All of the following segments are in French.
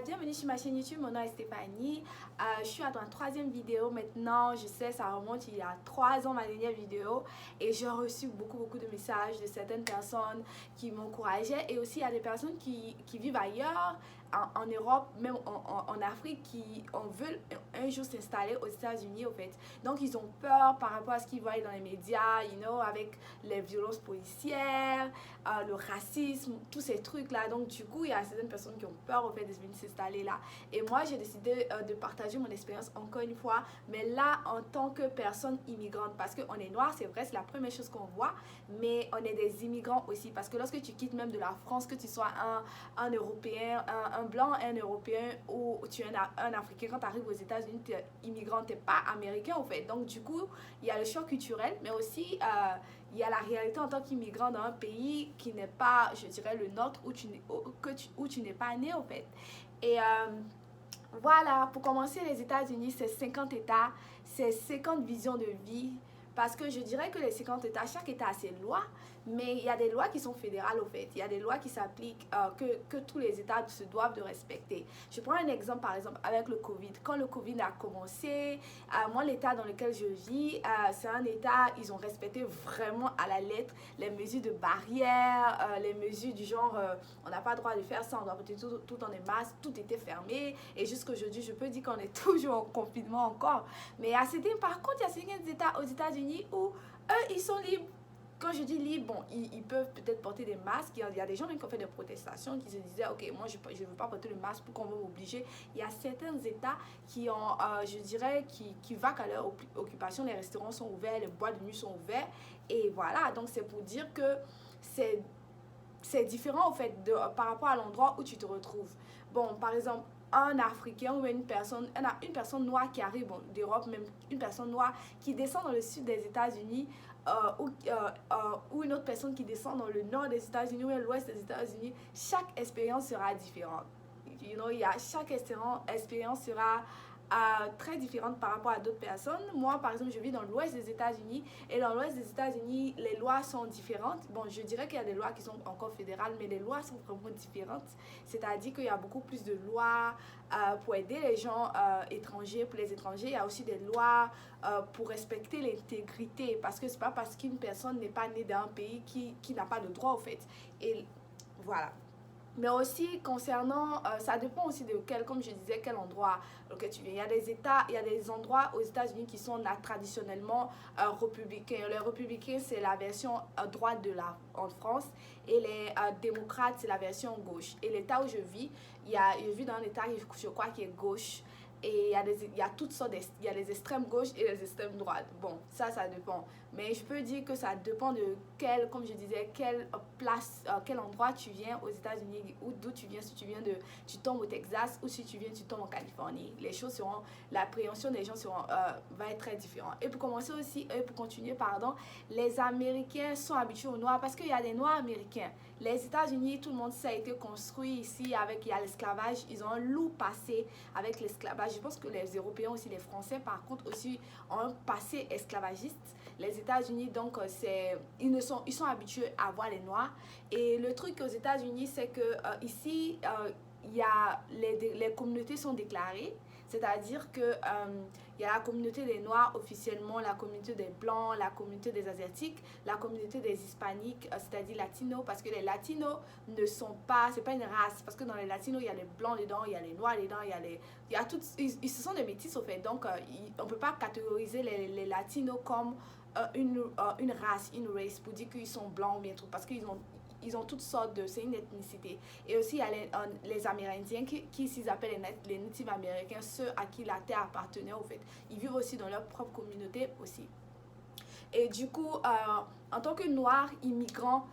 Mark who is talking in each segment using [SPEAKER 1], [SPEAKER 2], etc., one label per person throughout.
[SPEAKER 1] Bienvenue sur ma chaîne YouTube, mon nom est Stéphanie. Je suis à ma troisième vidéo maintenant, je sais ça remonte il y a 3 ans ma dernière vidéo et j'ai reçu beaucoup de messages de certaines personnes qui m'encourageaient et aussi il y a des personnes qui vivent ailleurs, en Europe, même en Afrique, qui veulent un jour s'installer aux États-Unis au fait. Donc ils ont peur par rapport à ce qu'ils voient dans les médias, avec les violences policières, le racisme, tous ces trucs là. Donc du coup il y a certaines personnes qui ont peur au fait de venir s'installer là. Et moi j'ai décidé de partager mon expérience encore une fois, mais là en tant que personne immigrante, parce qu'on est noir, c'est vrai, c'est la première chose qu'on voit, mais on est des immigrants aussi, parce que lorsque tu quittes même de la France, que tu sois un Européen, un blanc, un Européen ou tu es un Africain, quand tu arrives aux États-Unis, tu es immigrant, tu n'es pas américain en fait. Donc du coup, il y a le choc culturel, mais aussi il y a la réalité en tant qu'immigrant dans un pays qui n'est pas, je dirais, le nôtre, où tu n'es pas né en fait. Et voilà, pour commencer, les États-Unis, c'est 50 États, c'est 50 visions de vie. Parce que je dirais que les 50 États, chaque État a ses lois, mais il y a des lois qui sont fédérales au fait. Il y a des lois qui s'appliquent, que tous les États se doivent de respecter. Je prends un exemple, par exemple, avec le Covid. Quand le Covid a commencé, moi, l'État dans lequel je vis, c'est un État, ils ont respecté vraiment à la lettre les mesures de barrière, les mesures du genre, on n'a pas le droit de faire ça, on doit porter tout en des masques, tout était fermé. Et jusqu'à aujourd'hui, je peux dire qu'on est toujours en confinement encore. Mais par contre, il y a certains États aux États-Unis où eux, ils sont libres. Quand je dis libre, bon, ils peuvent peut-être porter des masques. Il y a des gens même qui ont fait des protestations, qui se disaient, ok, moi je ne veux pas porter le masque, pourquoi on va m'obliger. Il y a certains États qui ont, je dirais, qui vaquent à leur occupation. Les restaurants sont ouverts, les boîtes de nuit sont ouverts. Et voilà, donc c'est pour dire que c'est différent, au fait, par rapport à l'endroit où tu te retrouves. Bon, par exemple, un Africain ou une personne noire qui arrive d'Europe, même une personne noire qui descend dans le sud des États-Unis, ou une autre personne qui descend dans le nord des États-Unis ou l'ouest des États-Unis, chaque expérience sera différente. Chaque expérience sera très différente par rapport à d'autres personnes. Moi, par exemple, je vis dans l'ouest des États-Unis et dans l'ouest des États-Unis, les lois sont différentes. Bon, je dirais qu'il y a des lois qui sont encore fédérales, mais les lois sont vraiment différentes. C'est-à-dire qu'il y a beaucoup plus de lois pour aider les gens étrangers. Pour les étrangers, il y a aussi des lois pour respecter l'intégrité, parce que c'est pas parce qu'une personne n'est pas née dans un pays qui n'a pas de droit, au fait. Et voilà. Mais aussi concernant, ça dépend aussi de comme je disais, quel endroit que tu viens. Il y a des endroits aux États-Unis qui sont là, traditionnellement républicains. Les républicains, c'est la version droite en France, et les démocrates, c'est la version gauche. Et l'État où je vis, je vis dans un État, je crois, qui est gauche. Et il y a toutes sortes, il y a les extrêmes gauche et les extrêmes droite. Bon, ça dépend. Mais je peux dire que ça dépend de comme je disais, quelle place, quel endroit tu viens aux États-Unis, ou d'où tu viens, si tu tombes au Texas, ou si tu tombes en Californie. L'appréhension des gens va être très différente. Et pour continuer, pardon, les Américains sont habitués aux Noirs parce qu'il y a des Noirs américains. Les États-Unis, tout le monde sait, a été construit ici il y a l'esclavage. Ils ont un lourd passé avec l'esclavage. Je pense que les Européens aussi, les Français, par contre, aussi ont un passé esclavagiste. Les États-Unis, donc, ils sont habitués à voir les Noirs. Et le truc aux États-Unis, c'est que ici, les communautés sont déclarées. C'est-à-dire que il y a la communauté des Noirs officiellement, la communauté des Blancs, la communauté des Asiatiques, la communauté des Hispaniques, c'est-à-dire Latinos, parce que les Latinos ne sont pas, c'est pas une race, parce que dans les Latinos, il y a les Blancs dedans, il y a les Noirs dedans, ils se sont des métis au fait, donc on ne peut pas catégoriser les Latinos comme une race, une race, pour dire qu'ils sont blancs ou bien tout, parce qu'ils ont toutes sortes c'est une ethnicité. Et aussi, il y a les Amérindiens qui s'ils appellent les natifs américains, ceux à qui la terre appartenait, au fait. Ils vivent aussi dans leur propre communauté aussi. Et du coup, en tant que noir immigrant,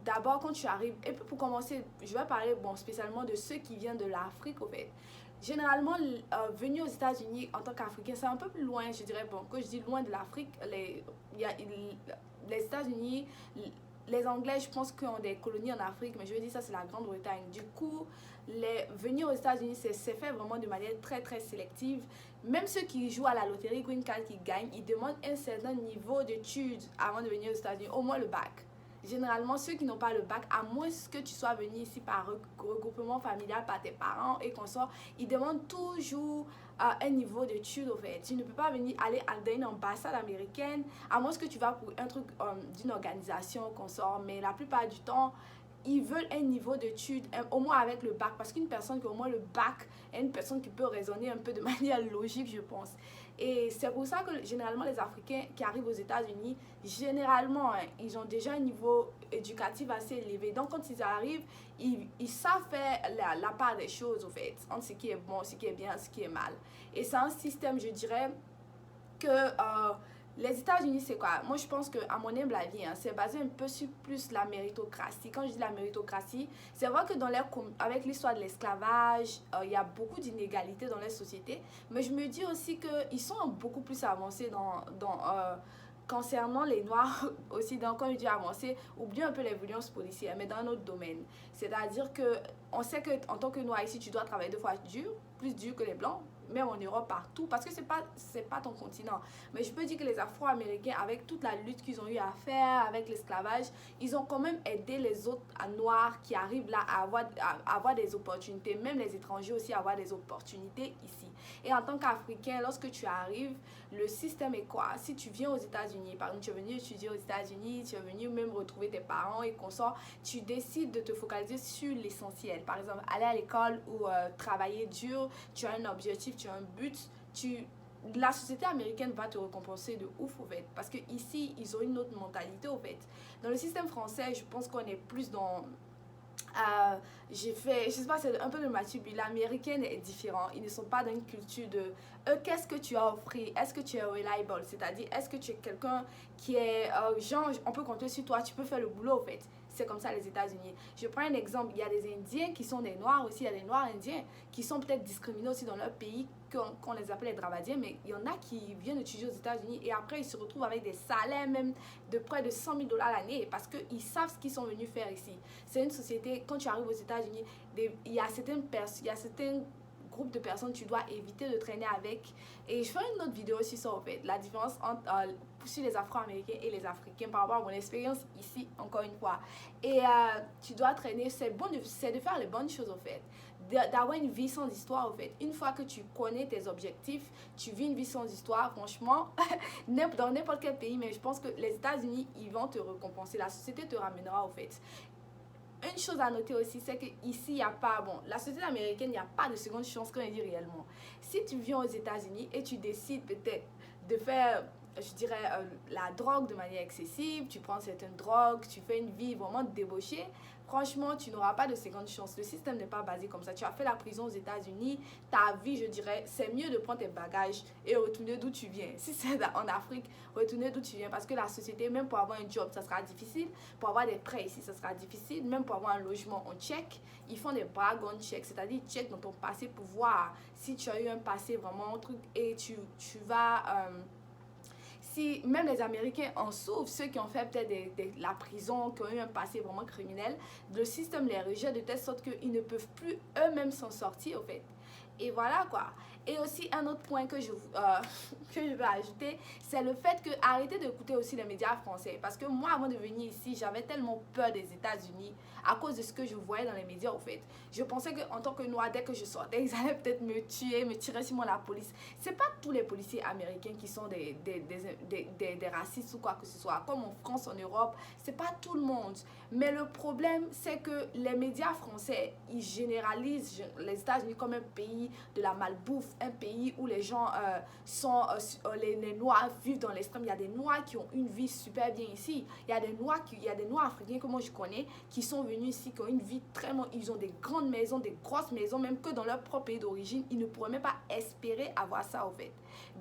[SPEAKER 1] d'abord quand tu arrives, et pour commencer, je vais parler spécialement de ceux qui viennent de l'Afrique, au fait. Généralement, venir aux États-Unis en tant qu'Africain, c'est un peu plus loin, je dirais. Bon, quand je dis loin de l'Afrique, les États-Unis, les Anglais, je pense qu'ils ont des colonies en Afrique, mais je veux dire, ça, c'est la Grande-Bretagne. Du coup, venir aux États-Unis, c'est fait vraiment de manière très, très sélective. Même ceux qui jouent à la loterie Green Card qui gagnent, ils demandent un certain niveau d'études avant de venir aux États-Unis, au moins le bac. généralement, ceux qui n'ont pas le bac, à moins que tu sois venu ici par regroupement familial, par tes parents et consorts, ils demandent toujours un niveau d'études, au fait. Tu ne peux pas venir aller dans une ambassade américaine, à moins que tu vas pour un truc d'une organisation, consort, mais la plupart du temps, ils veulent un niveau d'études, au moins avec le bac, parce qu'une personne qui a au moins le bac est une personne qui peut raisonner un peu de manière logique, je pense. Et c'est pour ça que généralement les Africains qui arrivent aux États-Unis, généralement, hein, ils ont déjà un niveau éducatif assez élevé. Donc quand ils arrivent, ils savent faire la part des choses, au fait, entre ce qui est bon, ce qui est bien, ce qui est mal. Et c'est un système, je dirais, que les États-Unis, c'est quoi? Moi, je pense qu'à mon humble avis, hein, c'est basé un peu sur plus la méritocratie. Quand je dis la méritocratie, c'est vrai que avec l'histoire de l'esclavage, il y a beaucoup d'inégalités dans les sociétés. Mais je me dis aussi qu'ils sont beaucoup plus avancés concernant les Noirs aussi. Donc, quand je dis avancé, oublie un peu les violences policières, mais dans un autre domaine. C'est-à-dire que on sait qu'en tant que Noir ici, tu dois travailler 2 fois plus dur que les Blancs, même en Europe, partout, parce que c'est pas ton continent. Mais je peux dire que les Afro-Américains, avec toute la lutte qu'ils ont eu à faire, avec l'esclavage, ils ont quand même aidé les autres Noirs qui arrivent là à avoir des opportunités, même les étrangers aussi à avoir des opportunités ici. Et en tant qu'Africain, lorsque tu arrives, le système est quoi? Si tu viens aux États-Unis, par exemple, tu es venu étudier aux États-Unis, tu es venu même retrouver tes parents et consorts, tu décides de te focaliser sur l'essentiel. Par exemple, aller à l'école ou travailler dur, tu as un objectif, tu as un but, la société américaine va te récompenser de ouf, au fait. Parce qu'ici, ils ont une autre mentalité, au fait. Dans le système français, je pense qu'on est plus dans... je sais pas, c'est un peu de ma tribu. L'américaine est différente. Ils ne sont pas dans une culture de qu'est-ce que tu as offert? Est-ce que tu es reliable? C'est-à-dire, est-ce que tu es quelqu'un qui est genre, on peut compter sur toi, tu peux faire le boulot, en fait. C'est comme ça les États-Unis. Je prends un exemple, il y a des Indiens qui sont des Noirs aussi, il y a des Noirs indiens qui sont peut-être discriminés aussi dans leur pays, qu'on les appelle les Dravadiens, mais il y en a qui viennent étudier aux États-Unis et après ils se retrouvent avec des salaires même de près de 100 000 $ l'année parce qu'ils savent ce qu'ils sont venus faire ici. C'est une société, quand tu arrives aux États-Unis, il y a certains groupes de personnes tu dois éviter de traîner avec. Et je ferai une autre vidéo sur ça, en fait, la différence entre sur les Afro-Américains et les Africains par rapport à mon expérience ici, encore une fois. Et tu dois traîner, c'est de faire les bonnes choses, en fait. D'avoir une vie sans histoire, en fait. Une fois que tu connais tes objectifs, tu vis une vie sans histoire, franchement, dans n'importe quel pays, mais je pense que les États-Unis, ils vont te récompenser. La société te ramènera, en fait. Une chose à noter aussi, c'est qu'ici, il n'y a pas, bon, la société américaine, il n'y a pas de seconde chance quand on dit réellement. Si tu viens aux États-Unis et tu décides peut-être de faire, je dirais, la drogue de manière excessive, tu prends certaines drogues, tu fais une vie vraiment débauchée, franchement, tu n'auras pas de seconde chance. Le système n'est pas basé comme ça. Tu as fait la prison aux États-Unis, ta vie, je dirais, c'est mieux de prendre tes bagages et retourner d'où tu viens. Si c'est en Afrique, retourner d'où tu viens parce que la société, même pour avoir un job, ça sera difficile. Pour avoir des prêts ici, ça sera difficile. Même pour avoir un logement, on check. Ils font des background checks, c'est-à-dire ils checkent dans ton passé pour voir si tu as eu un passé vraiment un truc et tu vas... si même les Américains en souffrent, ceux qui ont fait peut-être la prison, qui ont eu un passé vraiment criminel, le système les rejette de telle sorte qu'ils ne peuvent plus eux-mêmes s'en sortir, au fait. Et voilà quoi. Et aussi un autre point que que je veux ajouter, c'est le fait que arrêtez d'écouter aussi les médias français. Parce que moi, avant de venir ici, j'avais tellement peur des États-Unis à cause de ce que je voyais dans les médias, au fait. Je pensais qu'en tant que noire, dès que je sortais, ils allaient peut-être me tuer, me tirer sur moi la police. C'est pas tous les policiers américains qui sont des racistes ou quoi que ce soit. Comme en France, en Europe, c'est pas tout le monde. Mais le problème, c'est que les médias français, ils généralisent les États-Unis comme un pays de la malbouffe, un pays où les gens les Noirs vivent dans l'extrême. Il y a des Noirs qui ont une vie super bien ici. Il y a des Noirs africains que moi je connais qui sont venus ici, qui ont une vie ils ont des grandes maisons, des grosses maisons, même que dans leur propre pays d'origine, ils ne pourraient même pas espérer avoir ça, au fait.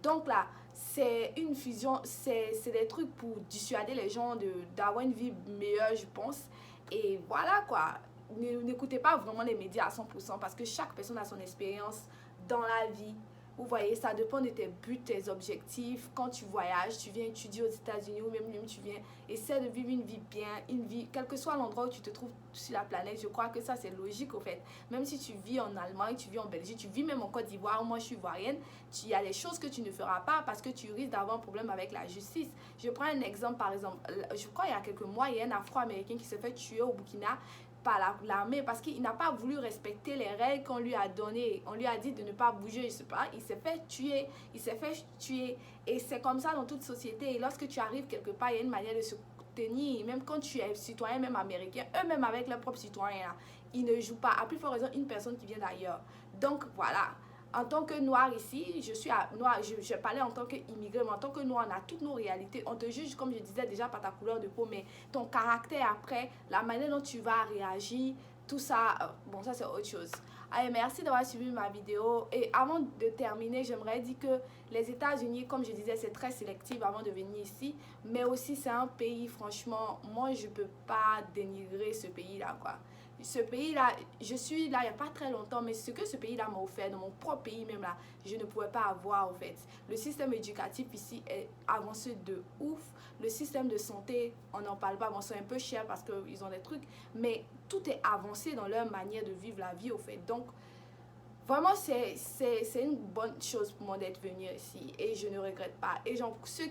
[SPEAKER 1] Donc là, c'est une fusion, c'est des trucs pour dissuader les gens d'avoir une vie meilleure, je pense. Et voilà quoi. N'écoutez pas vraiment les médias à 100% parce que chaque personne a son expérience dans la vie. Vous voyez, ça dépend de tes buts, tes objectifs. Quand tu voyages, tu viens étudier aux États-Unis ou même tu viens, essaie de vivre une vie bien, une vie, quel que soit l'endroit où tu te trouves sur la planète. Je crois que ça, c'est logique au fait. Même si tu vis en Allemagne, tu vis en Belgique, tu vis même en Côte d'Ivoire, moi je suis ivoirienne, il y a des choses que tu ne feras pas parce que tu risques d'avoir un problème avec la justice. Je prends un exemple, par exemple, je crois il y a quelques mois, il y a un Afro-Américain qui s'est fait tuer au Burkina par l'armée parce qu'il n'a pas voulu respecter les règles qu'on lui a données. On lui a dit de ne pas bouger, je sais pas, il s'est fait tuer. Et c'est comme ça dans toute société. Et lorsque tu arrives quelque part, il y a une manière de se tenir. Même quand tu es citoyen, même américain, eux-mêmes avec leurs propres citoyens, ils ne jouent pas. À plus forte raison, une personne qui vient d'ailleurs. Donc voilà. En tant que noir ici, je parlais en tant qu'immigré, mais en tant que noir, on a toutes nos réalités. On te juge, comme je disais déjà, par ta couleur de peau, mais ton caractère après, la manière dont tu vas réagir, tout ça, bon, ça c'est autre chose. Allez, merci d'avoir suivi ma vidéo. Et avant de terminer, j'aimerais dire que les États-Unis, comme je disais, c'est très sélectif avant de venir ici. Mais aussi, c'est un pays, franchement, moi, je ne peux pas dénigrer ce pays-là, quoi. Ce pays-là, je suis là il n'y a pas très longtemps, mais ce que ce pays-là m'a offert, dans mon propre pays même là, je ne pouvais pas avoir en fait. Le système éducatif ici est avancé de ouf. Le système de santé, on n'en parle pas, bon c'est un peu cher parce qu'ils ont des trucs, mais tout est avancé dans leur manière de vivre la vie au fait. Donc, vraiment, c'est une bonne chose pour moi d'être venu ici et je ne regrette pas. Et genre, si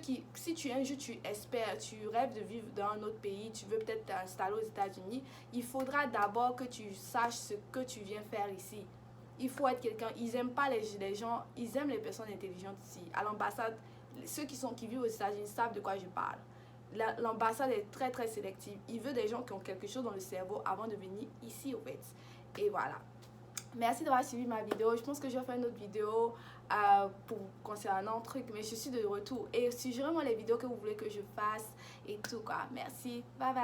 [SPEAKER 1] tu un jour tu espères, tu rêves de vivre dans un autre pays, tu veux peut-être t'installer aux États-Unis, il faudra d'abord que tu saches ce que tu viens faire ici. Il faut être quelqu'un, ils aiment pas les gens, ils aiment les personnes intelligentes ici. À l'ambassade, ceux qui vivent aux États-Unis savent de quoi je parle. L'ambassade est très très sélective. Il veut des gens qui ont quelque chose dans le cerveau avant de venir ici au fait. Et voilà. Merci d'avoir suivi ma vidéo. Je pense que je vais faire une autre vidéo concernant un truc, mais je suis de retour. Et suggérez-moi les vidéos que vous voulez que je fasse et tout quoi. Merci. Bye bye.